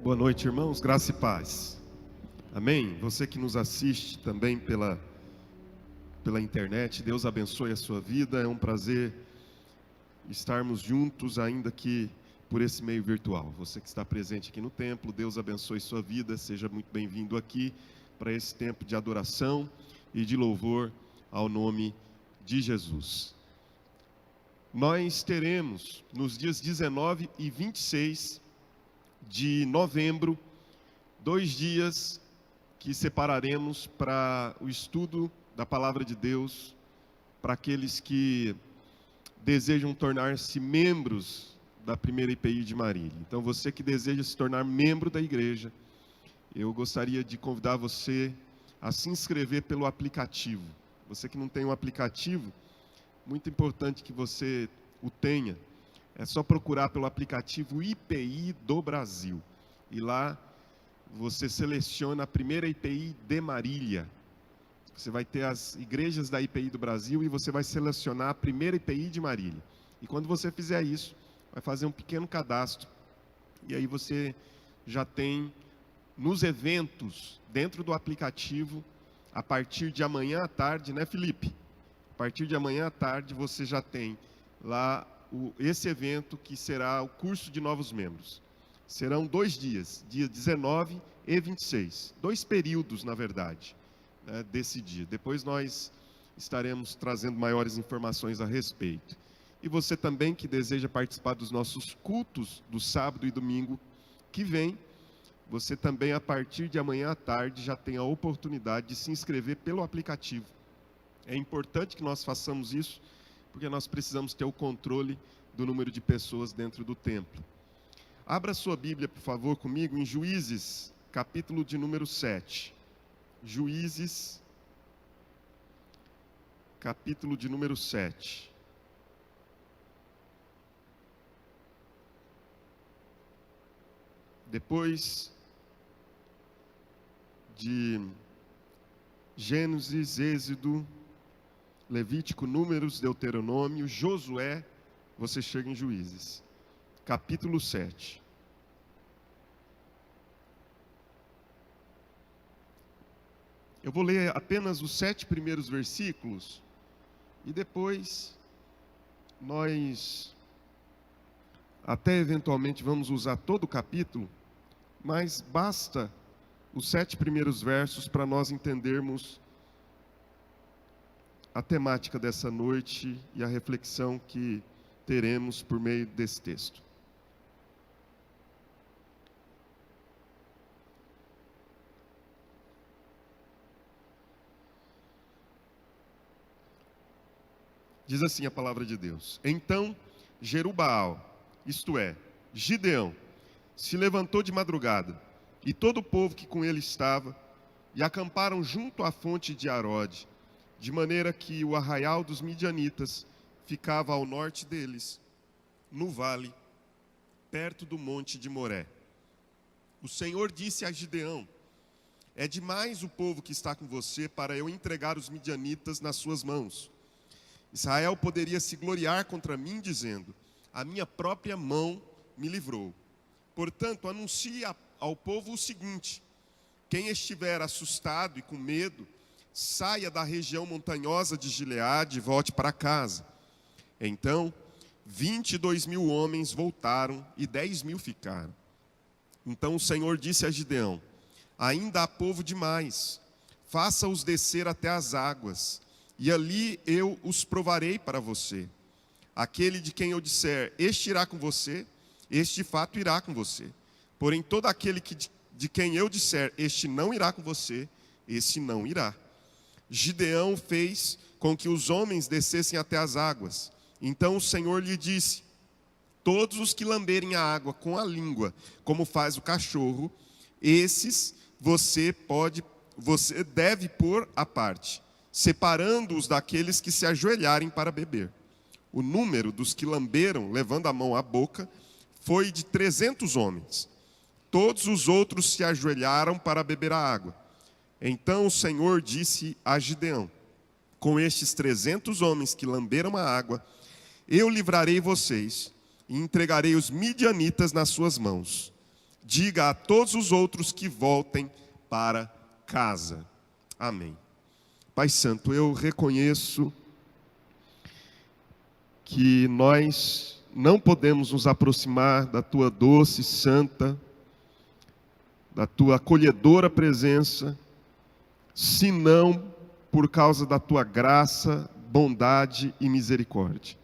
Boa noite, irmãos, graça e paz. Amém? Você que nos assiste também pela internet, Deus abençoe a sua vida. É um prazer estarmos juntos, ainda que por esse meio virtual. Você que está presente aqui no templo, Deus abençoe sua vida. Seja muito bem-vindo aqui para esse tempo de adoração e de louvor ao nome de Jesus. Nós teremos nos dias 19 e 26 de novembro, 2 dias que separaremos para o estudo da Palavra de Deus, para aqueles que desejam tornar-se membros da primeira IPI de Marília. Então, você que deseja se tornar membro da igreja, eu gostaria de convidar você a se inscrever pelo aplicativo. Você que não tem um aplicativo, muito importante que você o tenha. É só procurar pelo aplicativo IPI do Brasil. E lá você seleciona a primeira IPI de Marília. Você vai ter as igrejas da IPI do Brasil e você vai selecionar a primeira IPI de Marília. E quando você fizer isso, vai fazer um pequeno cadastro. E aí você já tem nos eventos dentro do aplicativo, a partir de amanhã à tarde, né, Felipe? A partir de amanhã à tarde você já tem lá esse evento que será o curso de novos membros. Serão 2 dias, dia 19 e 26. 2 períodos, na verdade, né, desse dia. Depois nós estaremos trazendo maiores informações a respeito. E você também que deseja participar dos nossos cultos do sábado e domingo que vem, você também, a partir de amanhã à tarde, já tem a oportunidade de se inscrever pelo aplicativo. É importante que nós façamos isso, porque nós precisamos ter o controle do número de pessoas dentro do templo. Abra sua Bíblia, por favor, comigo, em Juízes, capítulo de número 7. Juízes, capítulo de número 7. Depois de Gênesis, Êxodo, Levítico, Números, Deuteronômio, Josué, você chega em Juízes, capítulo 7. Eu vou ler apenas os 7 primeiros versículos e depois nós até eventualmente vamos usar todo o capítulo, mas basta os 7 primeiros versos para nós entendermos a temática dessa noite e a reflexão que teremos por meio desse texto. Diz assim a palavra de Deus: Então Jerubaal, isto é, Gideão, se levantou de madrugada, e todo o povo que com ele estava, e acamparam junto à fonte de Arode, de maneira que o arraial dos midianitas ficava ao norte deles, no vale, perto do monte de Moré. O Senhor disse a Gideão: É demais o povo que está com você para eu entregar os midianitas nas suas mãos. Israel poderia se gloriar contra mim, dizendo: A minha própria mão me livrou. Portanto, anuncie ao povo o seguinte: quem estiver assustado e com medo, saia da região montanhosa de Gileade e volte para casa. Então, 22.000 homens voltaram e 10.000 ficaram. Então o Senhor disse a Gideão: Ainda há povo demais, faça-os descer até as águas, e ali eu os provarei para você. Aquele de quem eu disser, este irá com você, este de fato irá com você. Porém, todo aquele de quem eu disser, este não irá com você, esse não irá. Gideão fez com que os homens descessem até as águas. Então o Senhor lhe disse: Todos os que lamberem a água com a língua, como faz o cachorro, esses você deve pôr à parte, separando-os daqueles que se ajoelharem para beber. O número dos que lamberam, levando a mão à boca, foi de 300 homens. Todos os outros se ajoelharam para beber a água. Então o Senhor disse a Gideão: Com estes 300 homens que lamberam a água, eu livrarei vocês e entregarei os midianitas nas suas mãos. diga a todos os outros que voltem para casa. Amém. Pai Santo, eu reconheço que nós não podemos nos aproximar da Tua doce, santa, da Tua acolhedora presença, senão por causa da Tua graça, bondade e misericórdia.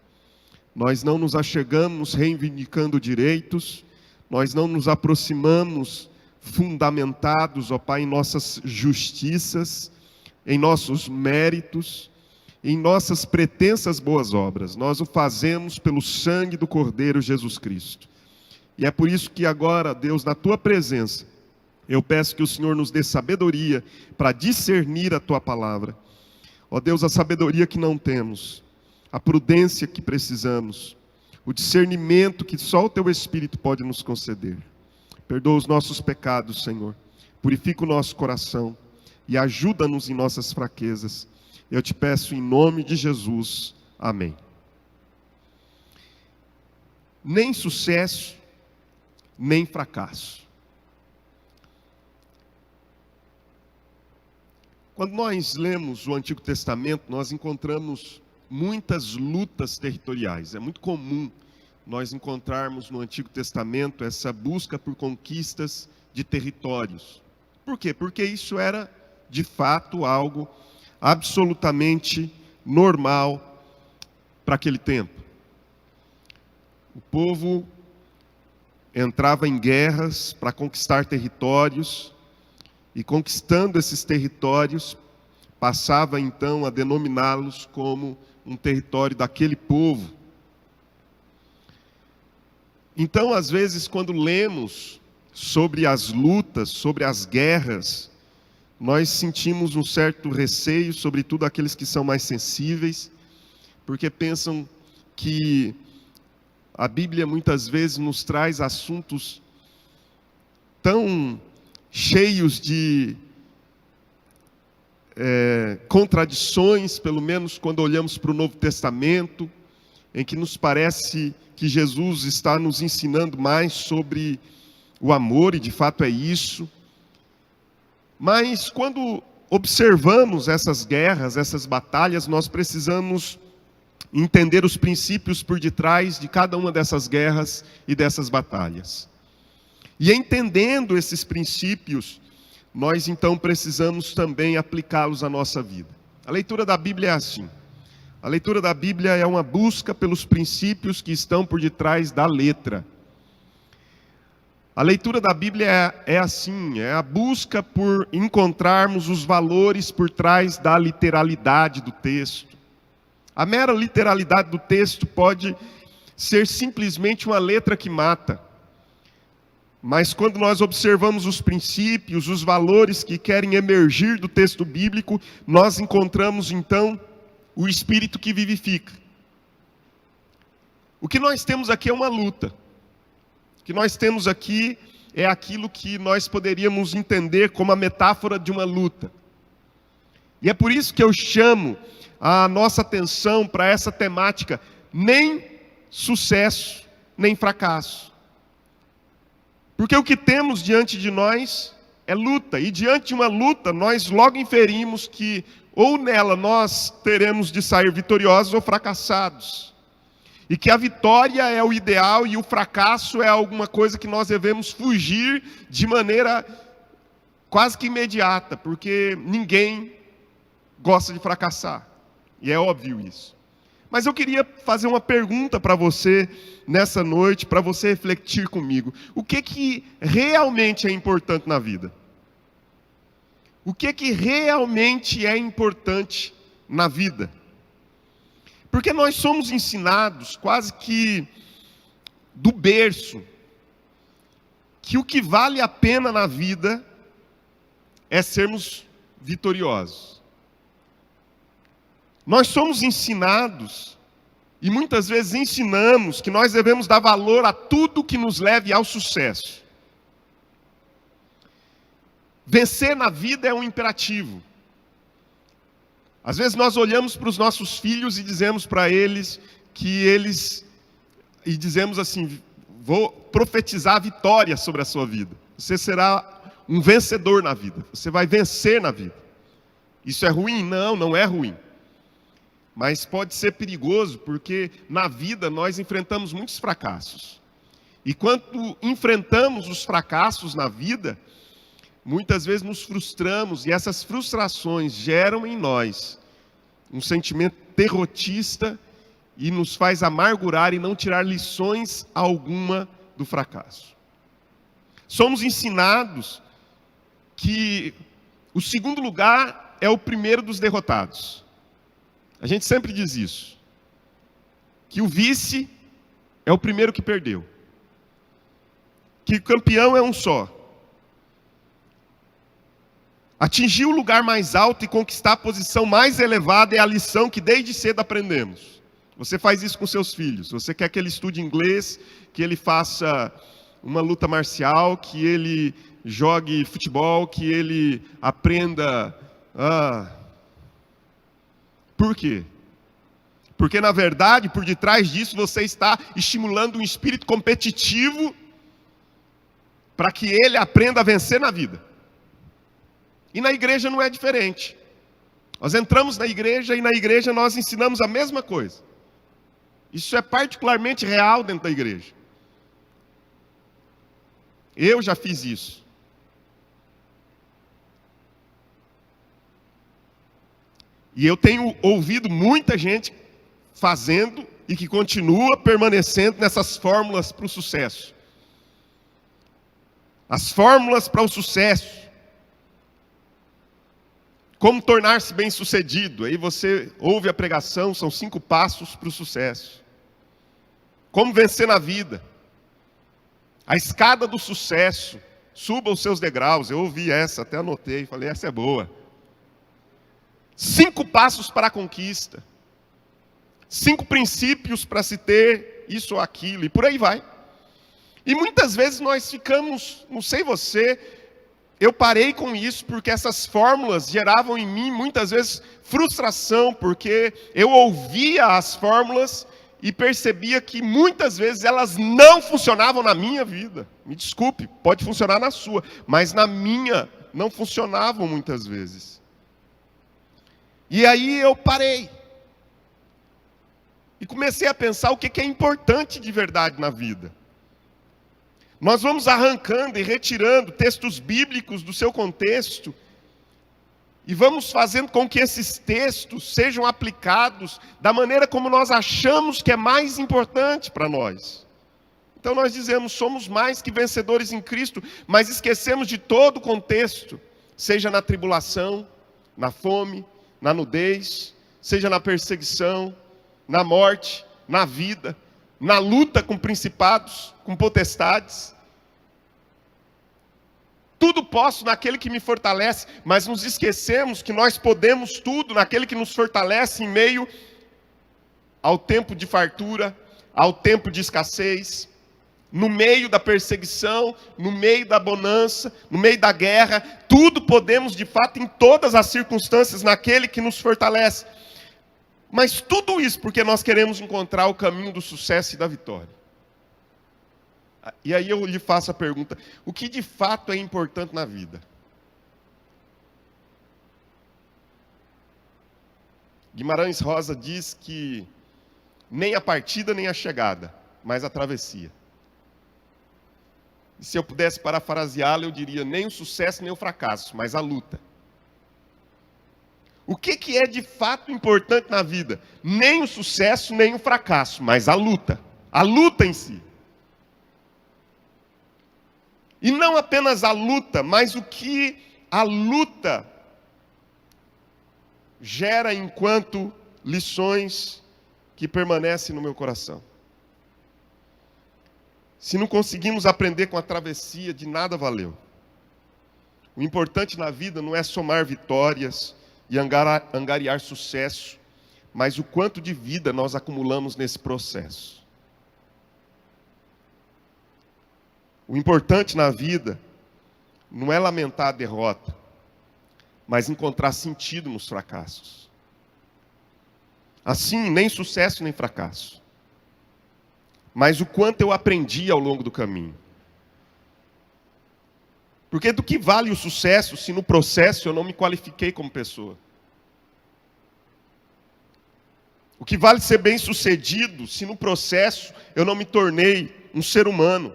Nós não nos achegamos reivindicando direitos, nós não nos aproximamos fundamentados, ó Pai, em nossas justiças, em nossos méritos, em nossas pretensas boas obras. Nós o fazemos pelo sangue do Cordeiro Jesus Cristo. E é por isso que agora, Deus, na Tua presença, eu peço que o Senhor nos dê sabedoria para discernir a Tua palavra. Ó Deus, a sabedoria que não temos, a prudência que precisamos, o discernimento que só o Teu Espírito pode nos conceder. Perdoa os nossos pecados, Senhor. Purifica o nosso coração e ajuda-nos em nossas fraquezas. Eu te peço em nome de Jesus. Amém. Nem sucesso, nem fracasso. Quando nós lemos o Antigo Testamento, nós encontramos muitas lutas territoriais. É muito comum nós encontrarmos no Antigo Testamento essa busca por conquistas de territórios. Por quê? Porque isso era, de fato, algo absolutamente normal para aquele tempo. O povo entrava em guerras para conquistar territórios, e conquistando esses territórios, passava então a denominá-los como um território daquele povo. Então, às vezes, quando lemos sobre as lutas, sobre as guerras, nós sentimos um certo receio, sobretudo aqueles que são mais sensíveis, porque pensam que a Bíblia muitas vezes nos traz assuntos tão cheios de contradições, pelo menos quando olhamos para o Novo Testamento, em que nos parece que Jesus está nos ensinando mais sobre o amor, e de fato é isso. Mas quando observamos essas guerras, essas batalhas, nós precisamos entender os princípios por detrás de cada uma dessas guerras e dessas batalhas. E entendendo esses princípios, nós então precisamos também aplicá-los à nossa vida. A leitura da Bíblia é assim. A leitura da Bíblia é uma busca pelos princípios que estão por detrás da letra. A leitura da Bíblia é assim, é a busca por encontrarmos os valores por trás da literalidade do texto. A mera literalidade do texto pode ser simplesmente uma letra que mata. Mas quando nós observamos os princípios, os valores que querem emergir do texto bíblico, nós encontramos então o Espírito que vivifica. O que nós temos aqui é uma luta. O que nós temos aqui é aquilo que nós poderíamos entender como a metáfora de uma luta. E é por isso que eu chamo a nossa atenção para essa temática, nem sucesso, nem fracasso. Porque o que temos diante de nós é luta, e diante de uma luta nós logo inferimos que ou nela nós teremos de sair vitoriosos ou fracassados. E que a vitória é o ideal e o fracasso é alguma coisa que nós devemos fugir de maneira quase que imediata, porque ninguém gosta de fracassar. E é óbvio isso. Mas eu queria fazer uma pergunta para você nessa noite, para você refletir comigo. O que realmente é importante na vida? O que realmente é importante na vida? Porque nós somos ensinados quase que do berço que o que vale a pena na vida é sermos vitoriosos. Nós somos ensinados e muitas vezes ensinamos que nós devemos dar valor a tudo que nos leve ao sucesso. Vencer na vida é um imperativo. Às vezes nós olhamos para os nossos filhos e dizemos para eles e dizemos assim: vou profetizar a vitória sobre a sua vida. Você será um vencedor na vida. Você vai vencer na vida. Isso é ruim? Não, não é ruim. Mas pode ser perigoso, porque na vida nós enfrentamos muitos fracassos. E quando enfrentamos os fracassos na vida, muitas vezes nos frustramos, e essas frustrações geram em nós um sentimento derrotista e nos faz amargurar e não tirar lições alguma do fracasso. Somos ensinados que o segundo lugar é o primeiro dos derrotados. A gente sempre diz isso. Que o vice é o primeiro que perdeu. Que o campeão é um só. Atingir o lugar mais alto e conquistar a posição mais elevada é a lição que desde cedo aprendemos. Você faz isso com seus filhos. Você quer que ele estude inglês, que ele faça uma luta marcial, que ele jogue futebol, que ele aprenda... Por quê? Porque, na verdade, por detrás disso, você está estimulando um espírito competitivo para que ele aprenda a vencer na vida. E na igreja não é diferente. Nós entramos na igreja e na igreja nós ensinamos a mesma coisa. Isso é particularmente real dentro da igreja. Eu já fiz isso. E eu tenho ouvido muita gente fazendo e que continua permanecendo nessas fórmulas para o sucesso. As fórmulas para o sucesso. Como tornar-se bem-sucedido? Aí você ouve a pregação, são 5 passos para o sucesso. Como vencer na vida? A escada do sucesso. Suba os seus degraus. Eu ouvi essa, até anotei, falei, essa é boa. 5 passos para a conquista. 5 princípios para se ter isso ou aquilo, e por aí vai. E muitas vezes nós ficamos, não sei você, eu parei com isso porque essas fórmulas geravam em mim muitas vezes frustração, porque eu ouvia as fórmulas e percebia que muitas vezes elas não funcionavam na minha vida. Me desculpe, pode funcionar na sua, mas na minha não funcionavam muitas vezes. E aí eu parei. E comecei a pensar o que é importante de verdade na vida. Nós vamos arrancando e retirando textos bíblicos do seu contexto e vamos fazendo com que esses textos sejam aplicados da maneira como nós achamos que é mais importante para nós. Então nós dizemos, somos mais que vencedores em Cristo, mas esquecemos de todo o contexto, seja na tribulação, na fome, na nudez, seja na perseguição, na morte, na vida, na luta com principados, com potestades. Tudo posso naquele que me fortalece, mas nos esquecemos que nós podemos tudo naquele que nos fortalece em meio ao tempo de fartura, ao tempo de escassez, no meio da perseguição, no meio da bonança, no meio da guerra. Tudo podemos de fato em todas as circunstâncias naquele que nos fortalece. Mas tudo isso porque nós queremos encontrar o caminho do sucesso e da vitória. E aí eu lhe faço a pergunta, o que de fato é importante na vida? Guimarães Rosa diz que nem a partida nem a chegada, mas a travessia. E se eu pudesse parafraseá-lo, eu diria nem o sucesso nem o fracasso, mas a luta. O que é de fato importante na vida? Nem o sucesso, nem o fracasso, mas a luta. A luta em si. E não apenas a luta, mas o que a luta gera enquanto lições que permanecem no meu coração. Se não conseguimos aprender com a travessia, de nada valeu. O importante na vida não é somar vitórias e angariar sucesso, mas o quanto de vida nós acumulamos nesse processo. O importante na vida não é lamentar a derrota, mas encontrar sentido nos fracassos. Assim, nem sucesso nem fracasso. mas o quanto eu aprendi ao longo do caminho. Porque do que vale o sucesso se no processo eu não me qualifiquei como pessoa? O que vale ser bem-sucedido se no processo eu não me tornei um ser humano?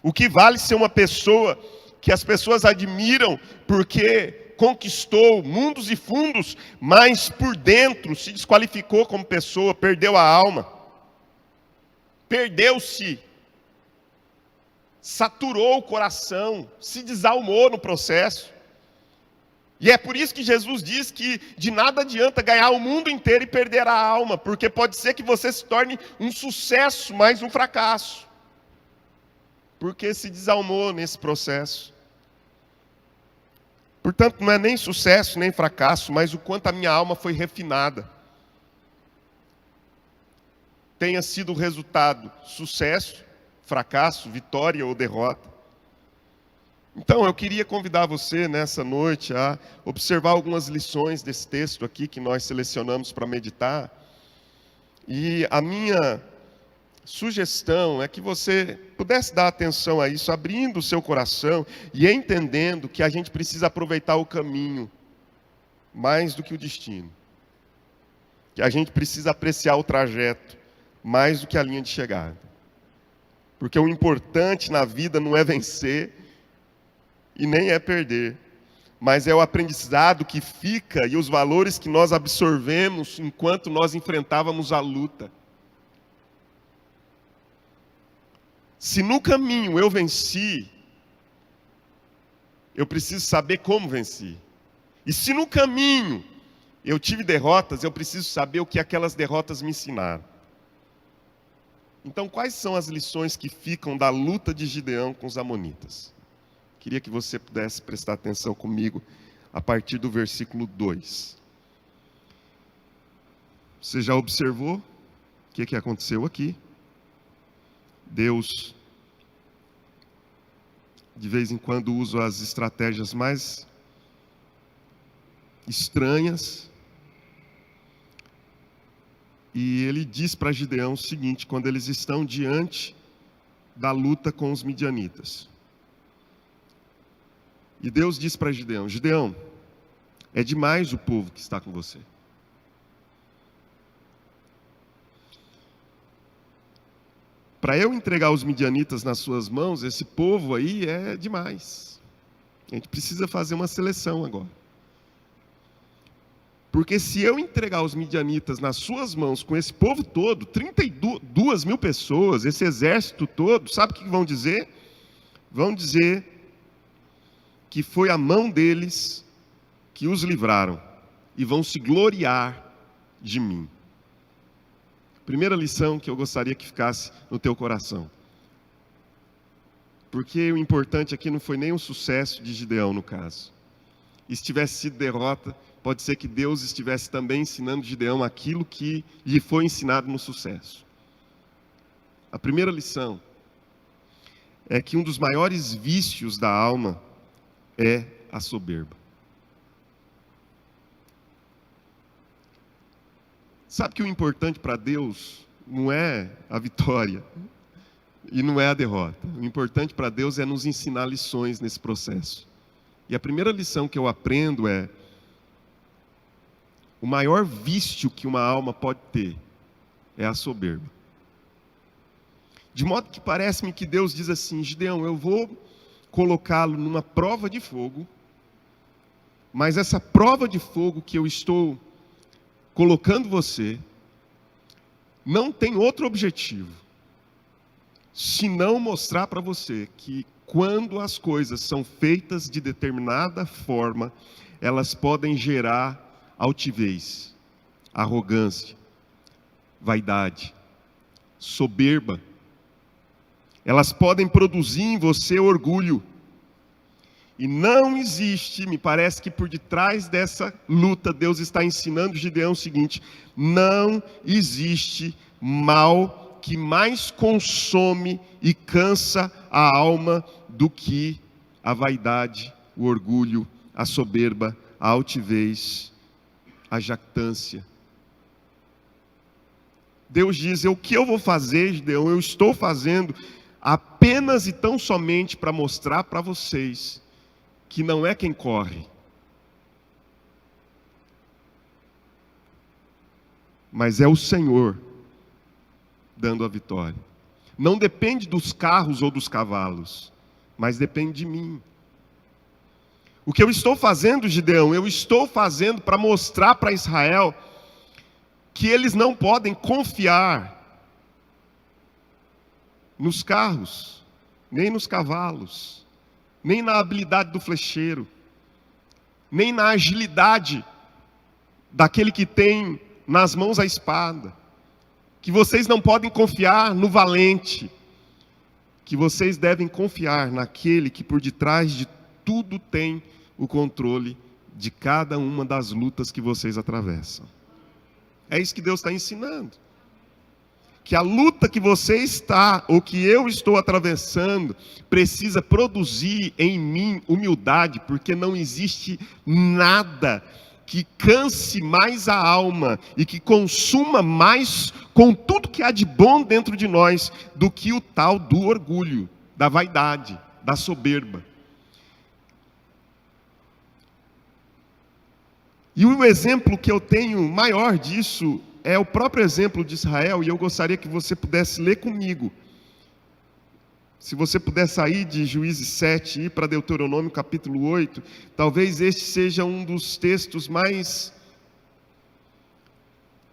O que vale ser uma pessoa que as pessoas admiram porque conquistou mundos e fundos, mas por dentro se desqualificou como pessoa, perdeu a alma, perdeu-se, saturou o coração, se desalmou no processo. E é por isso que Jesus diz que de nada adianta ganhar o mundo inteiro e perder a alma, porque pode ser que você se torne um sucesso, mas um fracasso, porque se desalmou nesse processo. Portanto, não é nem sucesso, nem fracasso, mas o quanto a minha alma foi refinada. Tenha sido o resultado sucesso, fracasso, vitória ou derrota. Então, eu queria convidar você nessa noite a observar algumas lições desse texto aqui que nós selecionamos para meditar. E a minha sugestão é que você pudesse dar atenção a isso, abrindo o seu coração e entendendo que a gente precisa aproveitar o caminho mais do que o destino. Que a gente precisa apreciar o trajeto mais do que a linha de chegada. Porque o importante na vida não é vencer e nem é perder, mas é o aprendizado que fica e os valores que nós absorvemos enquanto nós enfrentávamos a luta. Se no caminho eu venci, eu preciso saber como venci. E se no caminho eu tive derrotas, eu preciso saber o que aquelas derrotas me ensinaram. Então, quais são as lições que ficam da luta de Gideão com os amonitas? Queria que você pudesse prestar atenção comigo a partir do versículo 2. Você já observou o que aconteceu aqui? Deus, de vez em quando, usa as estratégias mais estranhas. E ele diz para Gideão o seguinte, quando eles estão diante da luta com os midianitas. E Deus diz para Gideão, Gideão, é demais o povo que está com você. Para eu entregar os midianitas nas suas mãos, esse povo aí é demais. A gente precisa fazer uma seleção agora. Porque se eu entregar os midianitas nas suas mãos com esse povo todo, 32 mil pessoas, esse exército todo, sabe o que vão dizer? Vão dizer que foi a mão deles que os livraram e vão se gloriar de mim. Primeira lição que eu gostaria que ficasse no teu coração. Porque o importante aqui não foi nem o sucesso de Gideão, no caso. E se tivesse sido derrota, pode ser que Deus estivesse também ensinando Gideão aquilo que lhe foi ensinado no sucesso. A primeira lição é que um dos maiores vícios da alma é a soberba. Sabe que o importante para Deus não é a vitória e não é a derrota. O importante para Deus é nos ensinar lições nesse processo. E a primeira lição que eu aprendo é: o maior vício que uma alma pode ter é a soberba. De modo que parece-me que Deus diz assim, Gideão, eu vou colocá-lo numa prova de fogo, mas essa prova de fogo que eu estou colocando você, não tem outro objetivo, senão mostrar para você que quando as coisas são feitas de determinada forma, elas podem gerar altivez, arrogância, vaidade, soberba. Elas podem produzir em você orgulho. E não existe, me parece que por detrás dessa luta, Deus está ensinando Gideão o seguinte: não existe mal que mais consome e cansa a alma do que a vaidade, o orgulho, a soberba, a altivez, a jactância. Deus diz: o que eu vou fazer, Gideão, eu estou fazendo apenas e tão somente para mostrar para vocês que não é quem corre, mas é o Senhor dando a vitória. Não depende dos carros ou dos cavalos, mas depende de mim. O que eu estou fazendo, Gideão, eu estou fazendo para mostrar para Israel que eles não podem confiar nos carros, nem nos cavalos, nem na habilidade do flecheiro, nem na agilidade daquele que tem nas mãos a espada. Que vocês não podem confiar no valente, que vocês devem confiar naquele que por detrás de tudo tem o controle de cada uma das lutas que vocês atravessam. É isso que Deus está ensinando. Que a luta que você está, ou que eu estou atravessando, precisa produzir em mim humildade, porque não existe nada que canse mais a alma e que consuma mais com tudo que há de bom dentro de nós do que o tal do orgulho, da vaidade, da soberba. E o exemplo que eu tenho maior disso é o próprio exemplo de Israel, e eu gostaria que você pudesse ler comigo. Se você puder sair de Juízes 7 e ir para Deuteronômio capítulo 8, talvez este seja um dos textos mais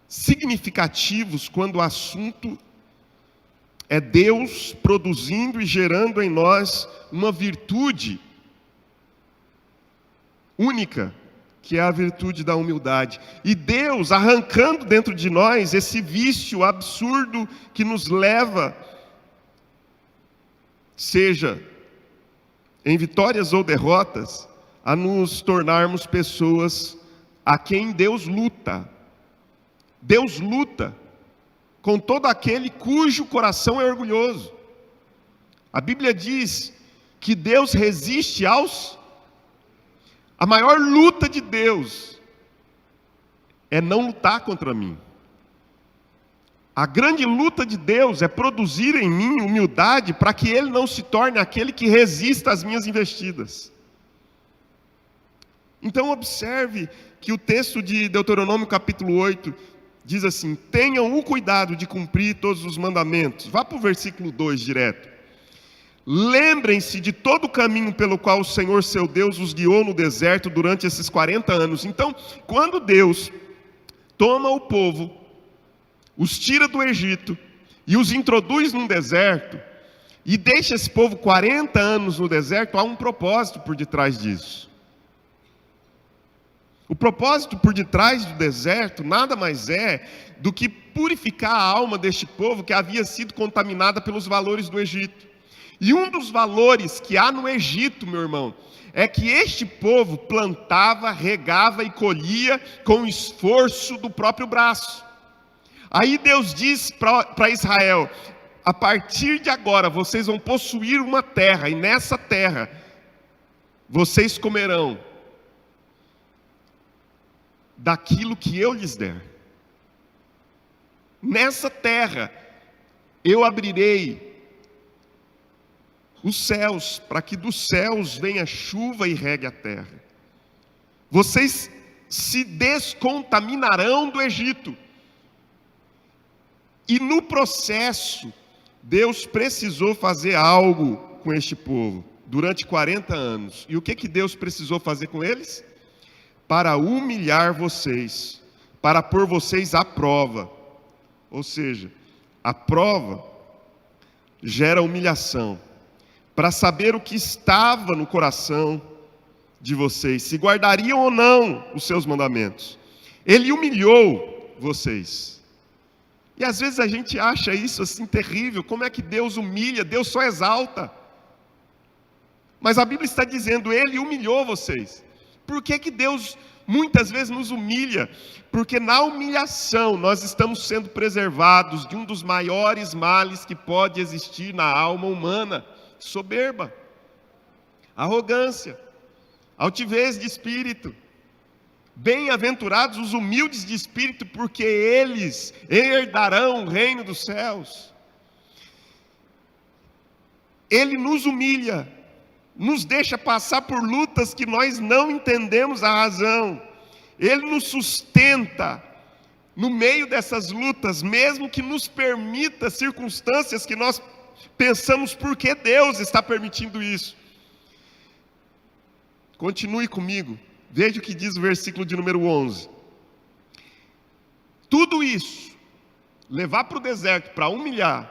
significativos quando o assunto é Deus produzindo e gerando em nós uma virtude única, que é a virtude da humildade. E Deus arrancando dentro de nós esse vício absurdo que nos leva, seja em vitórias ou derrotas, a nos tornarmos pessoas a quem Deus luta. Deus luta com todo aquele cujo coração é orgulhoso. A Bíblia diz que Deus resiste aos... A maior luta de Deus é não lutar contra mim. A grande luta de Deus é produzir em mim humildade para que Ele não se torne aquele que resista às minhas investidas. Então observe que o texto de Deuteronômio capítulo 8 diz assim: tenham o cuidado de cumprir todos os mandamentos. Vá para o versículo 2 direto. Lembrem-se de todo o caminho pelo qual o Senhor seu Deus os guiou no deserto durante esses 40 anos. Então, quando Deus toma o povo, os tira do Egito e os introduz num deserto, e deixa esse povo 40 anos no deserto, há um propósito por detrás disso. O propósito por detrás do deserto nada mais é do que purificar a alma deste povo que havia sido contaminada pelos valores do Egito. E um dos valores que há no Egito, meu irmão, é que este povo plantava, regava e colhia com o esforço do próprio braço. Aí Deus diz para Israel: a partir de agora vocês vão possuir uma terra, e nessa terra vocês comerão daquilo que eu lhes der. Nessa terra eu abrirei os céus, para que dos céus venha chuva e regue a terra. Vocês se descontaminarão do Egito. E no processo, Deus precisou fazer algo com este povo, durante 40 anos. E o que Deus precisou fazer com eles? Para humilhar vocês, para pôr vocês à prova. Ou seja, a prova gera humilhação. Para saber o que estava no coração de vocês, se guardariam ou não os seus mandamentos. Ele humilhou vocês. E às vezes a gente acha isso assim terrível. Como é que Deus humilha? Deus só exalta. Mas a Bíblia está dizendo: Ele humilhou vocês. Por que Deus muitas vezes nos humilha? Porque na humilhação nós estamos sendo preservados de um dos maiores males que pode existir na alma humana: soberba, arrogância, altivez de espírito, Bem-aventurados os humildes de espírito, porque eles herdarão o reino dos céus. Ele nos humilha, nos deixa passar por lutas que nós não entendemos a razão. Ele nos sustenta no meio dessas lutas, mesmo que nos permita circunstâncias que nós pensamos por que Deus está permitindo isso. Continue comigo, veja o que diz o versículo de número 11. Tudo isso, levar para o deserto, para humilhar,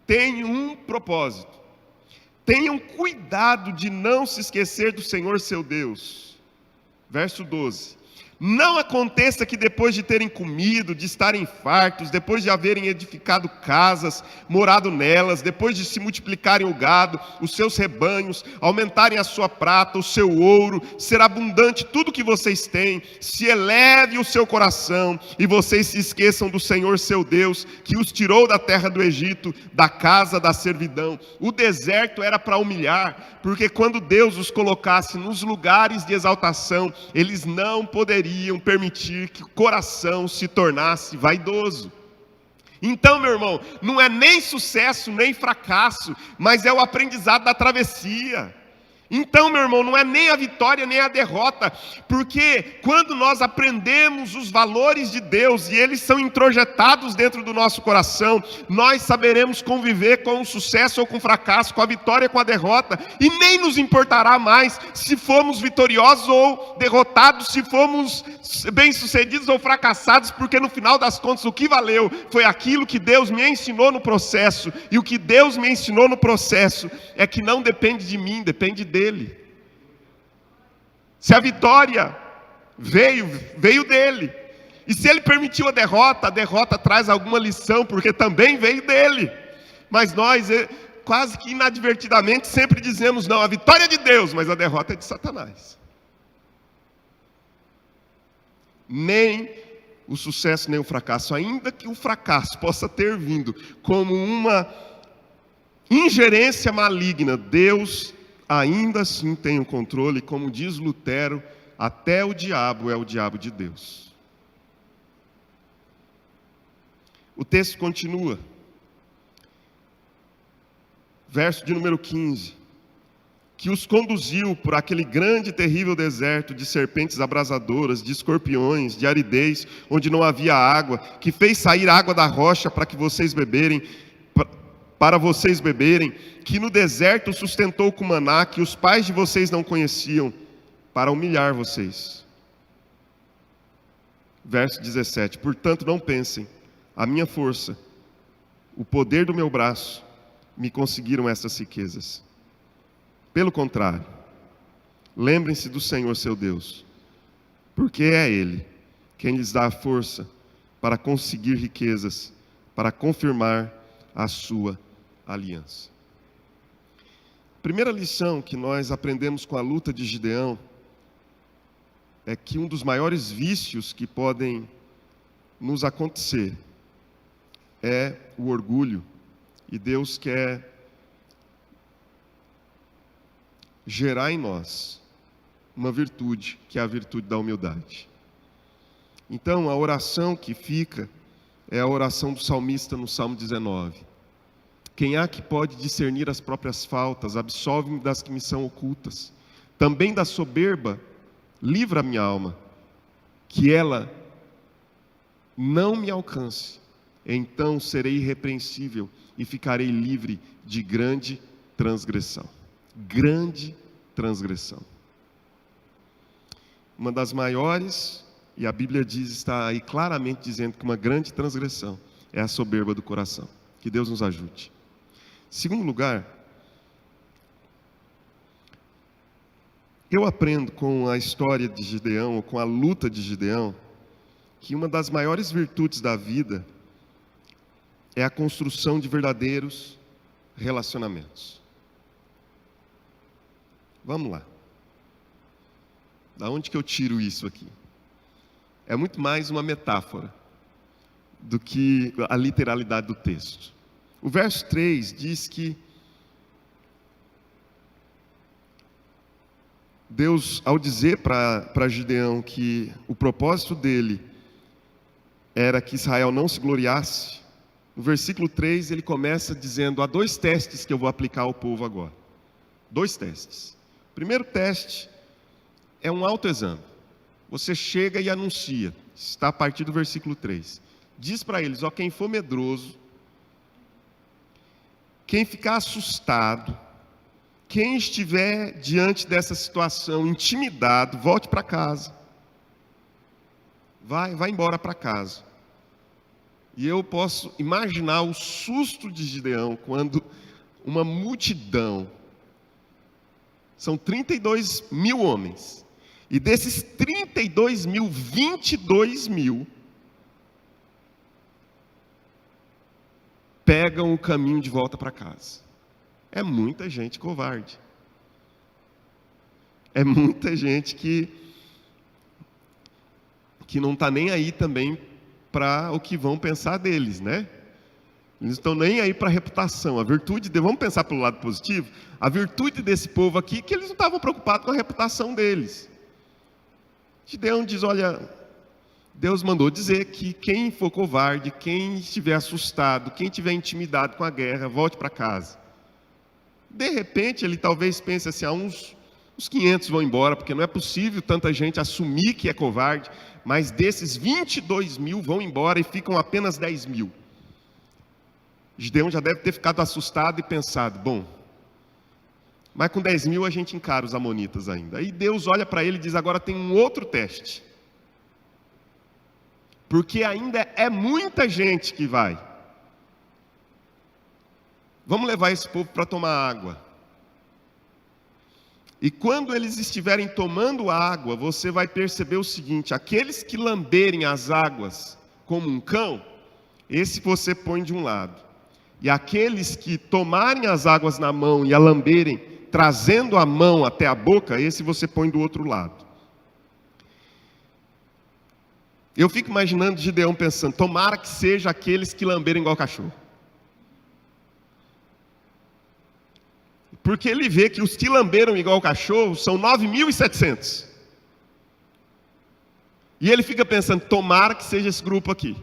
tem um propósito. Tenham cuidado de não se esquecer do Senhor seu Deus. Verso 12. Não aconteça que depois de terem comido, de estarem fartos, depois de haverem edificado casas, morado nelas, depois de se multiplicarem o gado, os seus rebanhos, aumentarem a sua prata, o seu ouro, ser abundante tudo que vocês têm, se eleve o seu coração e vocês se esqueçam do Senhor seu Deus, que os tirou da terra do Egito, da casa da servidão. O deserto era para humilhar, porque quando Deus os colocasse nos lugares de exaltação, eles não poderiam permitir que o coração se tornasse vaidoso. Então, meu irmão, não é nem sucesso nem fracasso, mas é o aprendizado da travessia. Então, meu irmão, não é nem a vitória nem a derrota, porque quando nós aprendemos os valores de Deus e eles são introjetados dentro do nosso coração, nós saberemos conviver com o sucesso ou com o fracasso, com a vitória ou com a derrota, e nem nos importará mais se fomos vitoriosos ou derrotados, se fomos bem-sucedidos ou fracassados, porque no final das contas o que valeu foi aquilo que Deus me ensinou no processo, e o que Deus me ensinou no processo é que não depende de mim, depende dele. Se a vitória veio dele. E se ele permitiu a derrota traz alguma lição, porque também veio dele. Mas nós, quase que inadvertidamente, sempre dizemos, não, a vitória é de Deus, mas a derrota é de Satanás. Nem o sucesso nem o fracasso, ainda que o fracasso possa ter vindo como uma ingerência maligna, Deus ainda assim tem o controle, como diz Lutero, até o diabo é o diabo de Deus. O texto continua. Verso de número 15. Que os conduziu por aquele grande e terrível deserto de serpentes abrasadoras, de escorpiões, de aridez, onde não havia água, que fez sair água da rocha para vocês beberem, que no deserto sustentou com maná, que os pais de vocês não conheciam, para humilhar vocês. Verso 17. Portanto, não pensem, a minha força, o poder do meu braço, me conseguiram essas riquezas. Pelo contrário, lembrem-se do Senhor seu Deus, porque é Ele quem lhes dá a força para conseguir riquezas, para confirmar a sua aliança. A primeira lição que nós aprendemos com a luta de Gideão é que um dos maiores vícios que podem nos acontecer é o orgulho, e Deus quer gerar em nós uma virtude, que é a virtude da humildade. Então, a oração que fica é a oração do salmista no Salmo 19. Quem há que pode discernir as próprias faltas, absolve-me das que me são ocultas. Também da soberba, livra a minha alma, que ela não me alcance. Então serei irrepreensível e ficarei livre de grande transgressão. Grande transgressão. Uma das maiores, e a Bíblia está aí claramente dizendo que uma grande transgressão é a soberba do coração. Que Deus nos ajude. Segundo lugar, eu aprendo com a história de Gideão, ou com a luta de Gideão, que uma das maiores virtudes da vida é a construção de verdadeiros relacionamentos. Vamos lá. Da onde que eu tiro isso aqui? É muito mais uma metáfora do que a literalidade do texto. O verso 3 diz que Deus, ao dizer para Gideão que o propósito dele era que Israel não se gloriasse, no versículo 3 ele começa dizendo: há 2 testes que eu vou aplicar ao povo agora. 2 testes. O primeiro teste é um autoexame. Você chega e anuncia, está a partir do versículo 3. Diz para eles: ó, quem for medroso, quem ficar assustado, quem estiver diante dessa situação intimidado, volte para casa. Vai embora para casa. E eu posso imaginar o susto de Gideão quando uma multidão, são 32 mil homens, e desses 32 mil, 22 mil pegam o caminho de volta para casa. É muita gente covarde. É muita gente que não está nem aí também para o que vão pensar deles, né? Eles não estão nem aí para a reputação. A virtude, vamos pensar pelo lado positivo, a virtude desse povo aqui é que eles não estavam preocupados com a reputação deles. Gideão diz: olha, Deus mandou dizer que quem for covarde, quem estiver assustado, quem estiver intimidado com a guerra, volte para casa. De repente, ele talvez pense assim: uns 500 vão embora, porque não é possível tanta gente assumir que é covarde, mas desses 22 mil vão embora e ficam apenas 10 mil. Gideão já deve ter ficado assustado e pensado: bom, mas com 10 mil a gente encara os amonitas ainda. Aí Deus olha para ele e diz: agora tem um outro teste, porque ainda é muita gente que vai. Vamos levar esse povo para tomar água. E quando eles estiverem tomando água, você vai perceber o seguinte: aqueles que lamberem as águas como um cão, esse você põe de um lado. E aqueles que tomarem as águas na mão e a lamberem, trazendo a mão até a boca, esse você põe do outro lado. Eu fico imaginando Gideão pensando: tomara que seja aqueles que lamberem igual cachorro. Porque ele vê que os que lamberam igual cachorro são 9.700. E ele fica pensando: tomara que seja esse grupo aqui.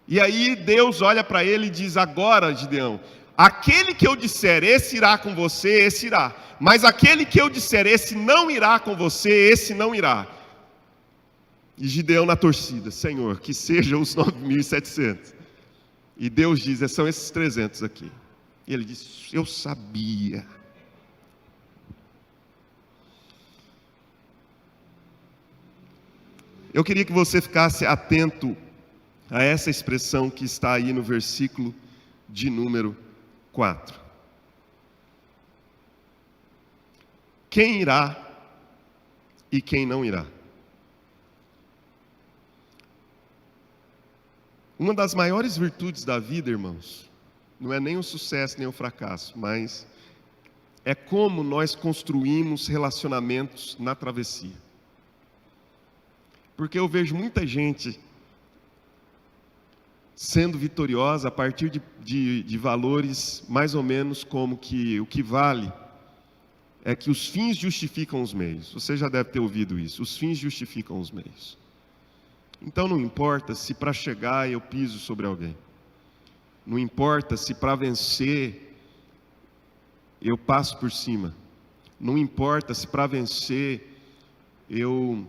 E aí Deus olha para ele e diz: agora, Gideão, aquele que eu disser, esse irá com você, esse irá. Mas aquele que eu disser, esse não irá com você, esse não irá. E Gideão na torcida: Senhor, que sejam os 9.700. E Deus diz: são esses 300 aqui. E ele diz: eu sabia. Eu queria que você ficasse atento a essa expressão que está aí no versículo de número 4. Quem irá e quem não irá? Uma das maiores virtudes da vida, irmãos, não é nem o sucesso nem o fracasso, mas é como nós construímos relacionamentos na travessia. Porque eu vejo muita gente sendo vitoriosa a partir de valores mais ou menos como que o que vale é que os fins justificam os meios. Você já deve ter ouvido isso: os fins justificam os meios. Então não importa se para chegar eu piso sobre alguém. Não importa se para vencer eu passo por cima. Não importa se para vencer eu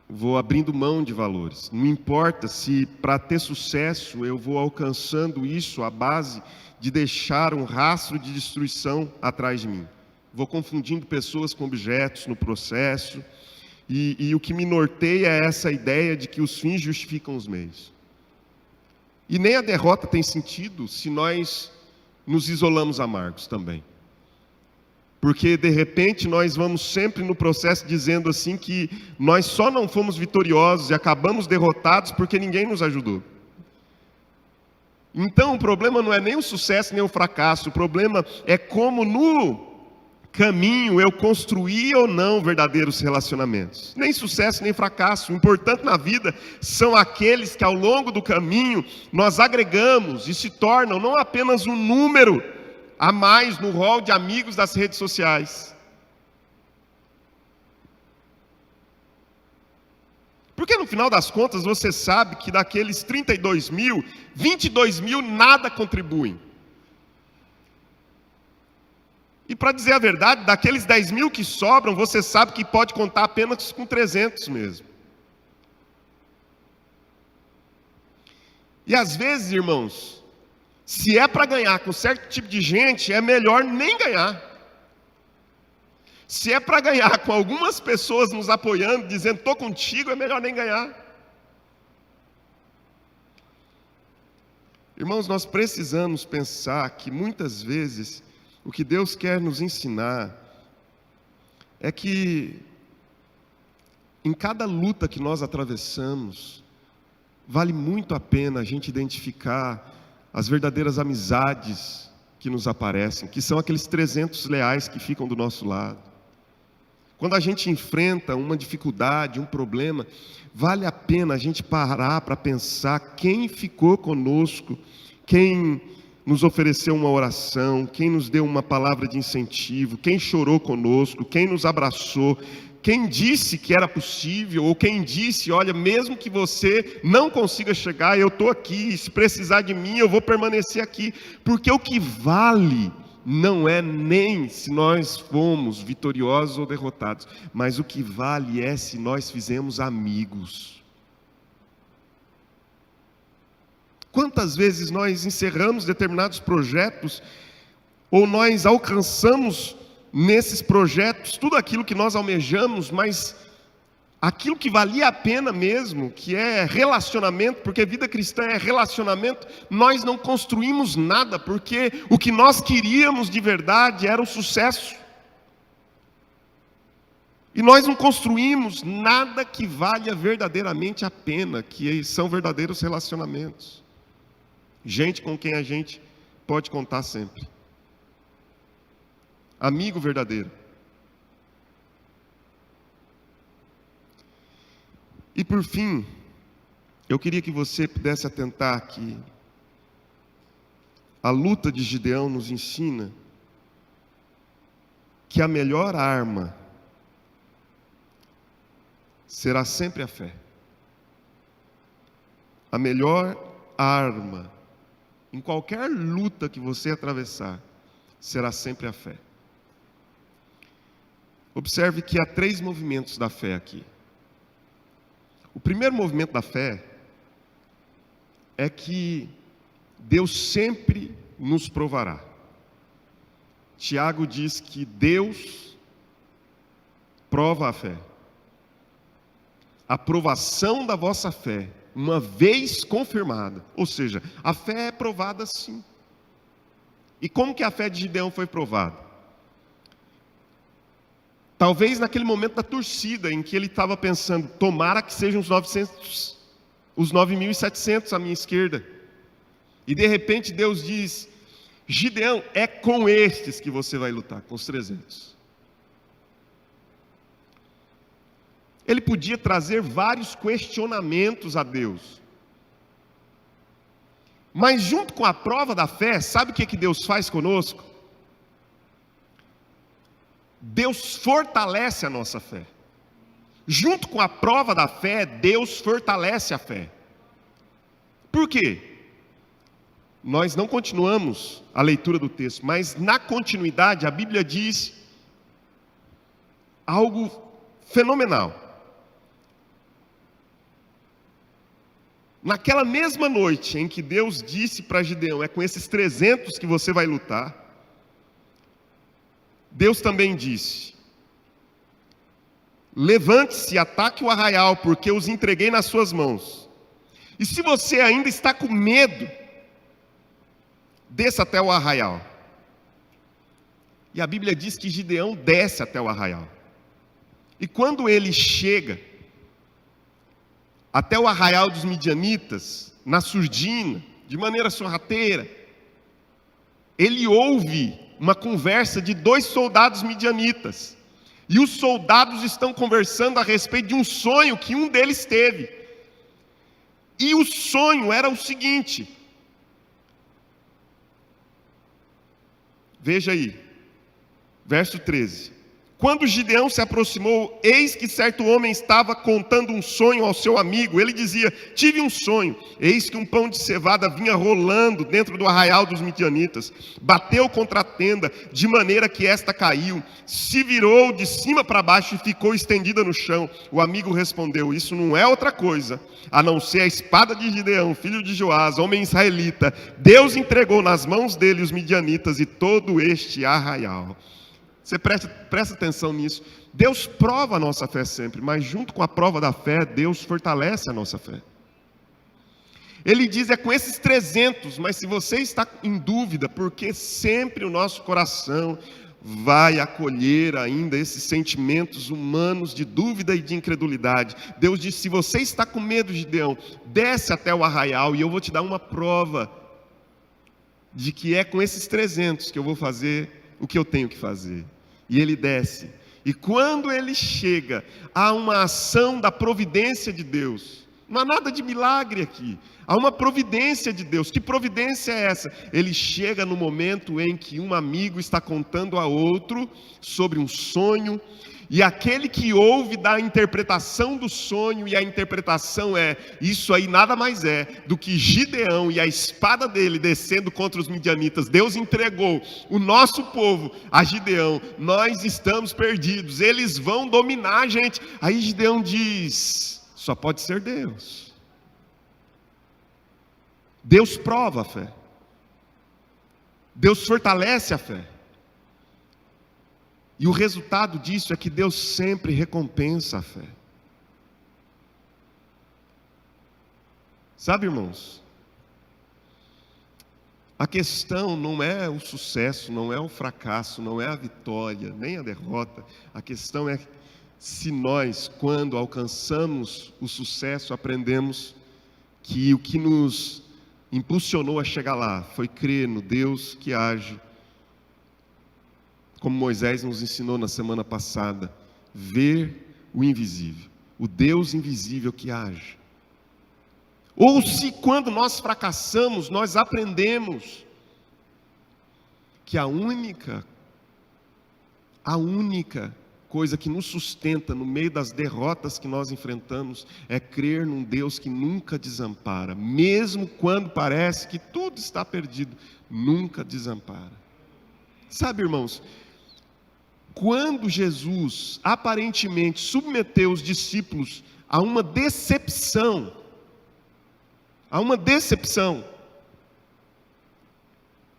vou abrindo mão de valores. Não importa se para ter sucesso eu vou alcançando isso à base de deixar um rastro de destruição atrás de mim. Vou confundindo pessoas com objetos no processo. E o que me norteia é essa ideia de que os fins justificam os meios. E nem a derrota tem sentido se nós nos isolamos amargos também. Porque de repente nós vamos sempre no processo dizendo assim que nós só não fomos vitoriosos e acabamos derrotados porque ninguém nos ajudou. Então o problema não é nem o sucesso nem o fracasso, o problema é como no caminho eu construí ou não verdadeiros relacionamentos. Nem sucesso nem fracasso. O importante na vida são aqueles que ao longo do caminho nós agregamos e se tornam não apenas um número a mais no rol de amigos das redes sociais. Porque no final das contas você sabe que daqueles 32 mil, 22 mil nada contribuem. E para dizer a verdade, daqueles 10 mil que sobram, você sabe que pode contar apenas com 300 mesmo. E às vezes, irmãos, se é para ganhar com certo tipo de gente, é melhor nem ganhar. Se é para ganhar com algumas pessoas nos apoiando, dizendo, estou contigo, é melhor nem ganhar. Irmãos, nós precisamos pensar que muitas vezes o que Deus quer nos ensinar é que em cada luta que nós atravessamos, vale muito a pena a gente identificar as verdadeiras amizades que nos aparecem, que são aqueles 300 leais que ficam do nosso lado. Quando a gente enfrenta uma dificuldade, um problema, vale a pena a gente parar para pensar quem ficou conosco, quem nos ofereceu uma oração, quem nos deu uma palavra de incentivo, quem chorou conosco, quem nos abraçou, quem disse que era possível, ou quem disse, olha, mesmo que você não consiga chegar, eu estou aqui, se precisar de mim, eu vou permanecer aqui, porque o que vale não é nem se nós fomos vitoriosos ou derrotados, mas o que vale é se nós fizemos amigos. Quantas vezes nós encerramos determinados projetos, ou nós alcançamos nesses projetos tudo aquilo que nós almejamos, mas aquilo que valia a pena mesmo, que é relacionamento, porque vida cristã é relacionamento, nós não construímos nada, porque o que nós queríamos de verdade era o sucesso. E nós não construímos nada que valha verdadeiramente a pena, que são verdadeiros relacionamentos. Gente com quem a gente pode contar sempre. Amigo verdadeiro. E por fim, eu queria que você pudesse atentar que a luta de Gideão nos ensina que a melhor arma será sempre a fé. A melhor arma em qualquer luta que você atravessar será sempre a fé. Observe que há 3 movimentos da fé aqui. O primeiro movimento da fé é que Deus sempre nos provará. Tiago diz que Deus prova a fé. A provação da vossa fé, uma vez confirmada, ou seja, a fé é provada sim. E como que a fé de Gideão foi provada? Talvez naquele momento da torcida, em que ele estava pensando, tomara que sejam os 9.700 à minha esquerda. E de repente Deus diz, Gideão, é com estes que você vai lutar, com os 300. Ele podia trazer vários questionamentos a Deus. Mas junto com a prova da fé, sabe o que Deus faz conosco? Deus fortalece a nossa fé. Junto com a prova da fé, Deus fortalece a fé. Por quê? Nós não continuamos a leitura do texto, mas na continuidade a Bíblia diz algo fenomenal. Naquela mesma noite em que Deus disse para Gideão, é com esses 300 que você vai lutar, Deus também disse, levante-se e ataque o arraial, porque os entreguei nas suas mãos. E se você ainda está com medo, desça até o arraial. E a Bíblia diz que Gideão desce até o arraial. E quando ele chega até o arraial dos midianitas, na surdina, de maneira sorrateira, ele ouve uma conversa de 2 soldados midianitas. E os soldados estão conversando a respeito de um sonho que um deles teve. E o sonho era o seguinte: Veja aí, verso 13. Quando Gideão se aproximou, eis que certo homem estava contando um sonho ao seu amigo. Ele dizia: tive um sonho, eis que um pão de cevada vinha rolando dentro do arraial dos midianitas, bateu contra a tenda, de maneira que esta caiu, se virou de cima para baixo e ficou estendida no chão. O amigo respondeu: isso não é outra coisa, a não ser a espada de Gideão, filho de Joás, homem israelita. Deus entregou nas mãos dele os midianitas e todo este arraial. Você presta atenção nisso. Deus prova a nossa fé sempre, mas junto com a prova da fé, Deus fortalece a nossa fé. Ele diz, é com esses 300, mas se você está em dúvida, porque sempre o nosso coração vai acolher ainda esses sentimentos humanos de dúvida e de incredulidade. Deus diz, se você está com medo, Gideão, desce até o arraial e eu vou te dar uma prova de que é com esses 300 que eu vou fazer o que eu tenho que fazer. E ele desce, e quando ele chega, há uma ação da providência de Deus. Não há nada de milagre aqui, há uma providência de Deus. Que providência é essa? Ele chega no momento em que um amigo está contando a outro sobre um sonho, e aquele que ouve dá a interpretação do sonho, e a interpretação é, isso aí nada mais é do que Gideão e a espada dele descendo contra os midianitas. Deus entregou o nosso povo a Gideão, nós estamos perdidos, eles vão dominar a gente. Aí Gideão diz, só pode ser Deus. Deus prova a fé, Deus fortalece a fé. E o resultado disso é que Deus sempre recompensa a fé. Sabe, irmãos, a questão não é o sucesso, não é o fracasso, não é a vitória, nem a derrota. A questão é se nós, quando alcançamos o sucesso, aprendemos que o que nos impulsionou a chegar lá foi crer no Deus que age, como Moisés nos ensinou na semana passada, ver o invisível, o Deus invisível que age. Ou se quando nós fracassamos, nós aprendemos que a única coisa que nos sustenta no meio das derrotas que nós enfrentamos é crer num Deus que nunca desampara, mesmo quando parece que tudo está perdido, nunca desampara. Sabe, irmãos, quando Jesus aparentemente submeteu os discípulos a uma decepção,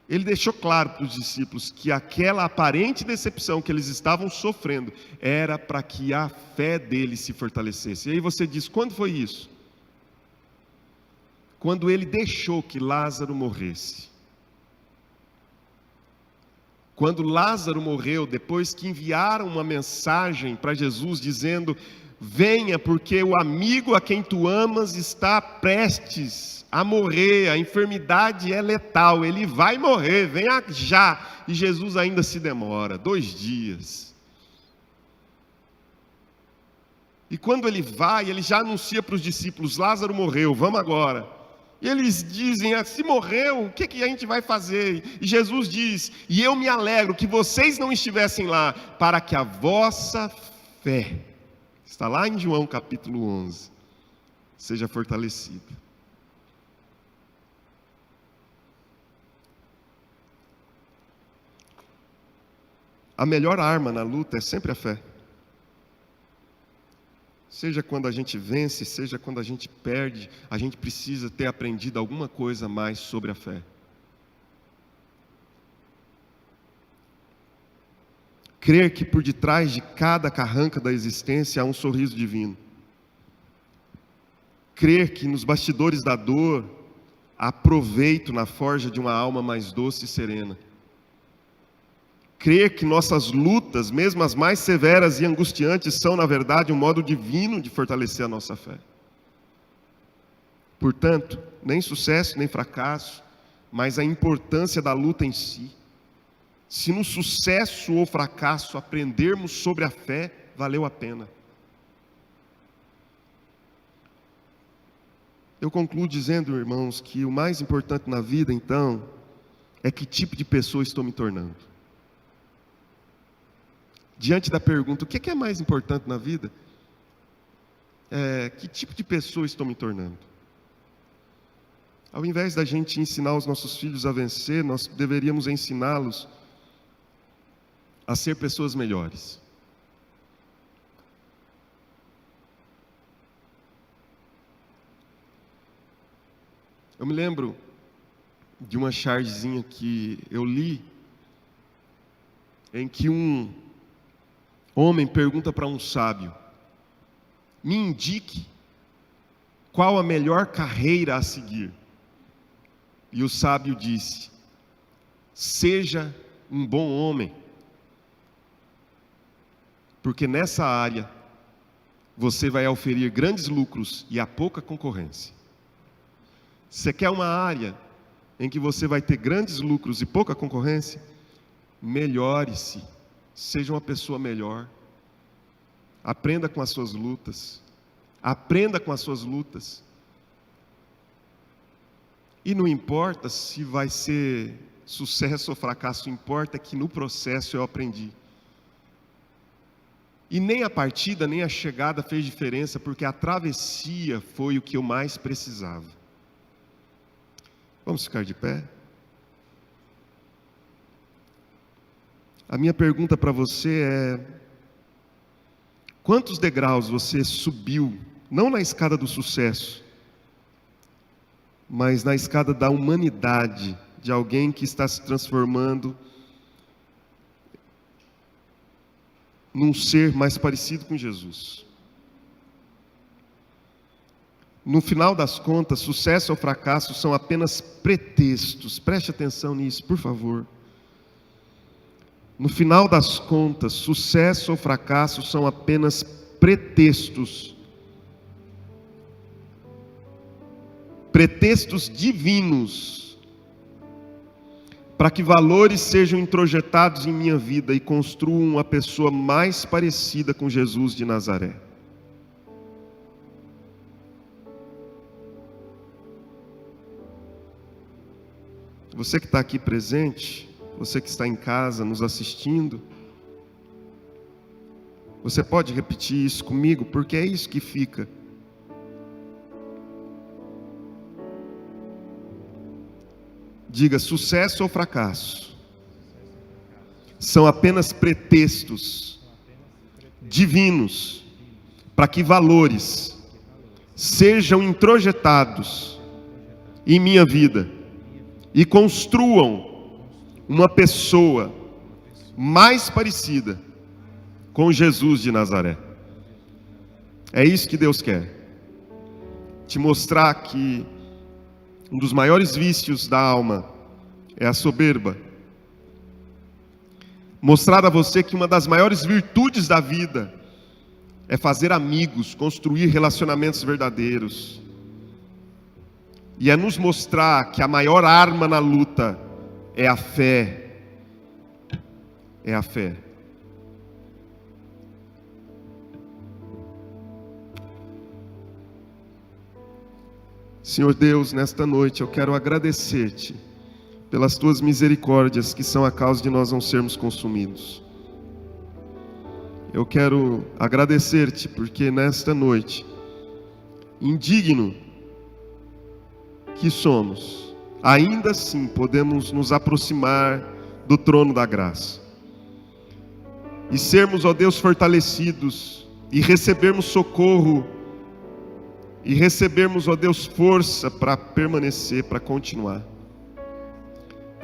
ele deixou claro para os discípulos que aquela aparente decepção que eles estavam sofrendo era para que a fé deles se fortalecesse. E aí você diz, quando foi isso? Quando ele deixou que Lázaro morresse. Quando Lázaro morreu, depois que enviaram uma mensagem para Jesus dizendo, venha porque o amigo a quem tu amas está prestes a morrer, a enfermidade é letal, ele vai morrer, venha já. E Jesus ainda se demora, 2 dias. E quando ele vai, ele já anuncia para os discípulos, Lázaro morreu, vamos agora. E eles dizem, se morreu, o que a gente vai fazer? E Jesus diz, e eu me alegro que vocês não estivessem lá, para que a vossa fé, está lá em João capítulo 11, seja fortalecida. A melhor arma na luta é sempre a fé. Seja quando a gente vence, seja quando a gente perde, a gente precisa ter aprendido alguma coisa mais sobre a fé. Crer que por detrás de cada carranca da existência há um sorriso divino. Crer que nos bastidores da dor há proveito na forja de uma alma mais doce e serena. Crer que nossas lutas, mesmo as mais severas e angustiantes, são, na verdade, um modo divino de fortalecer a nossa fé. Portanto, nem sucesso, nem fracasso, mas a importância da luta em si. Se no sucesso ou fracasso aprendermos sobre a fé, valeu a pena. Eu concluo dizendo, irmãos, que o mais importante na vida, então, é que tipo de pessoa estou me tornando. diante da pergunta, o que é mais importante na vida? Que tipo de pessoa estou me tornando? Ao invés da gente ensinar os nossos filhos a vencer, nós deveríamos ensiná-los a ser pessoas melhores. Eu me lembro de uma chargezinha que eu li, em que um homem pergunta para um sábio: me indique qual a melhor carreira a seguir. E o sábio disse: seja um bom homem, porque nessa área você vai oferir grandes lucros e há pouca concorrência. Você quer uma área em que você vai ter grandes lucros e pouca concorrência? Melhore-se, seja uma pessoa melhor. Aprenda com as suas lutas. Aprenda com as suas lutas. E não importa se vai ser sucesso ou fracasso, importa que no processo eu aprendi. E nem a partida, nem a chegada fez diferença, porque a travessia foi o que eu mais precisava. Vamos ficar de pé? A minha pergunta para você é: quantos degraus você subiu, não na escada do sucesso, mas na escada da humanidade, de alguém que está se transformando num ser mais parecido com Jesus? No final das contas, sucesso ou fracasso são apenas pretextos. Preste atenção nisso, por favor. No final das contas, sucesso ou fracasso são apenas pretextos. Pretextos divinos, para que valores sejam introjetados em minha vida e construam uma pessoa mais parecida com Jesus de Nazaré. Você que está aqui presente, você que está em casa nos assistindo, você pode repetir isso comigo, porque é isso que fica. Diga: sucesso ou fracasso são apenas pretextos divinos para que valores sejam introjetados em minha vida e construam uma pessoa mais parecida com Jesus de Nazaré. É isso que Deus quer. Te mostrar que um dos maiores vícios da alma é a soberba. Mostrar a você que uma das maiores virtudes da vida é fazer amigos, construir relacionamentos verdadeiros. E é nos mostrar que a maior arma na luta é a fé. É a fé. Senhor Deus, nesta noite eu quero agradecer-te pelas tuas misericórdias, que são a causa de nós não sermos consumidos. Eu quero agradecer-te porque nesta noite, indigno que somos, ainda assim podemos nos aproximar do trono da graça e sermos, ó Deus, fortalecidos e recebermos socorro e recebermos, ó Deus, força para permanecer, para continuar.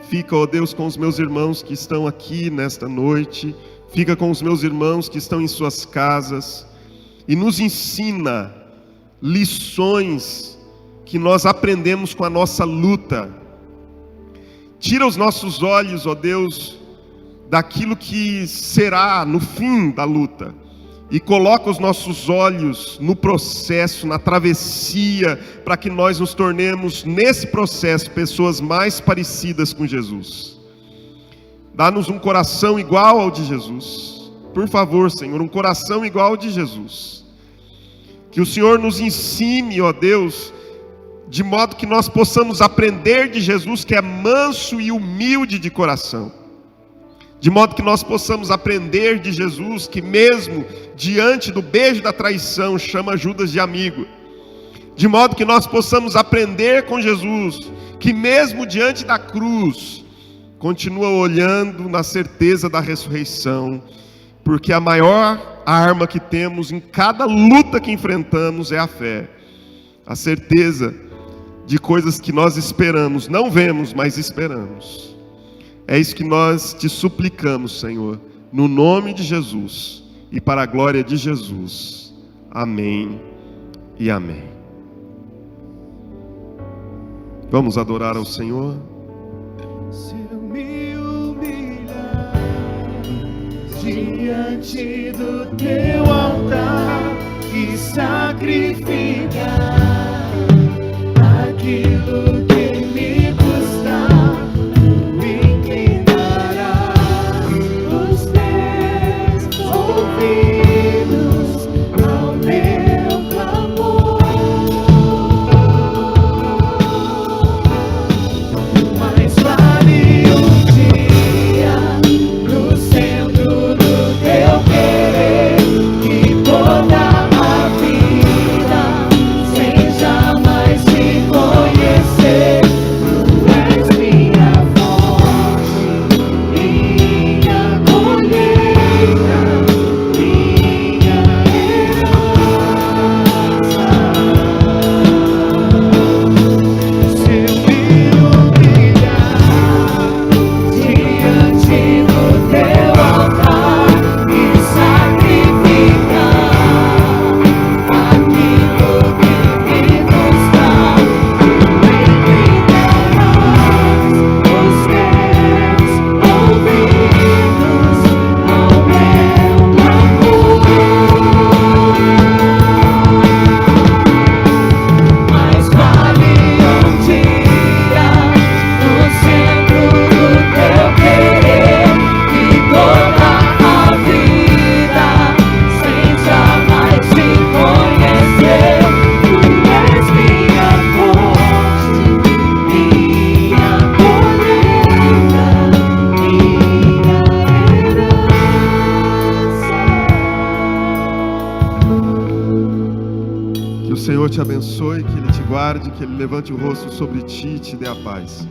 Fica, ó Deus, com os meus irmãos que estão aqui nesta noite, fica com os meus irmãos que estão em suas casas e nos ensina lições que nós aprendemos com a nossa luta. Tira os nossos olhos, ó Deus, daquilo que será no fim da luta e coloca os nossos olhos no processo, na travessia, para que nós nos tornemos nesse processo pessoas mais parecidas com Jesus. Dá-nos um coração igual ao de Jesus, por favor, Senhor, um coração igual ao de Jesus. Que o Senhor nos ensine, ó Deus, de modo que nós possamos aprender de Jesus, que é manso e humilde de coração. de modo que nós possamos aprender de Jesus, que mesmo diante do beijo da traição, chama Judas de amigo. De modo que nós possamos aprender com Jesus, que mesmo diante da cruz, continua olhando na certeza da ressurreição, porque a maior arma que temos em cada luta que enfrentamos é a fé, a certeza de coisas que nós esperamos, não vemos, mas esperamos. É isso que nós te suplicamos, Senhor, no nome de Jesus e para a glória de Jesus. Amém e amém. Vamos adorar ao Senhor. Se eu me humilhar diante do teu altar e sacrificar aquilo que me custar, me inclinarás os teus ouvidos ao meu clamor. Mais vale dia no centro do teu querer que toda a vida sem jamais te conhecer. Tu és minha fonte, minha colheita, minha herança. Se eu me humilhar diante do teu altar e sacrificar aquilo que me custar, me inclinarás os teus ouvidos ao meu clamor. Mais vale dia no centro do teu querer que toda a vida sem jamais te conhecer. Tu és minha fonte, minha colheita, minha herança. Que o Senhor te abençoe, que Ele te guarde, que Ele levante o rosto sobre ti e te dê a paz.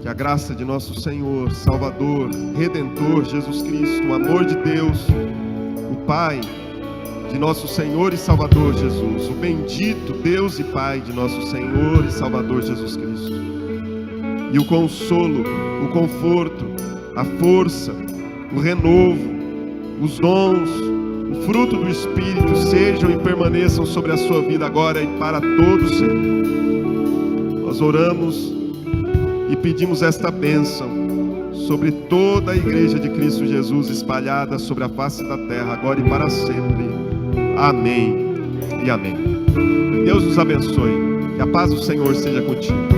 Que a graça de nosso Senhor, Salvador, Redentor, Jesus Cristo, o amor de Deus, o Pai de nosso Senhor e Salvador Jesus, o bendito Deus e Pai de nosso Senhor e Salvador Jesus Cristo, e o consolo, o conforto, a força, o renovo, os dons, o fruto do Espírito sejam e permaneçam sobre a sua vida agora e para todos sempre. Nós oramos e pedimos esta bênção sobre toda a igreja de Cristo Jesus espalhada sobre a face da terra, agora e para sempre. Amém e amém. Deus nos abençoe. Que a paz do Senhor esteja contigo.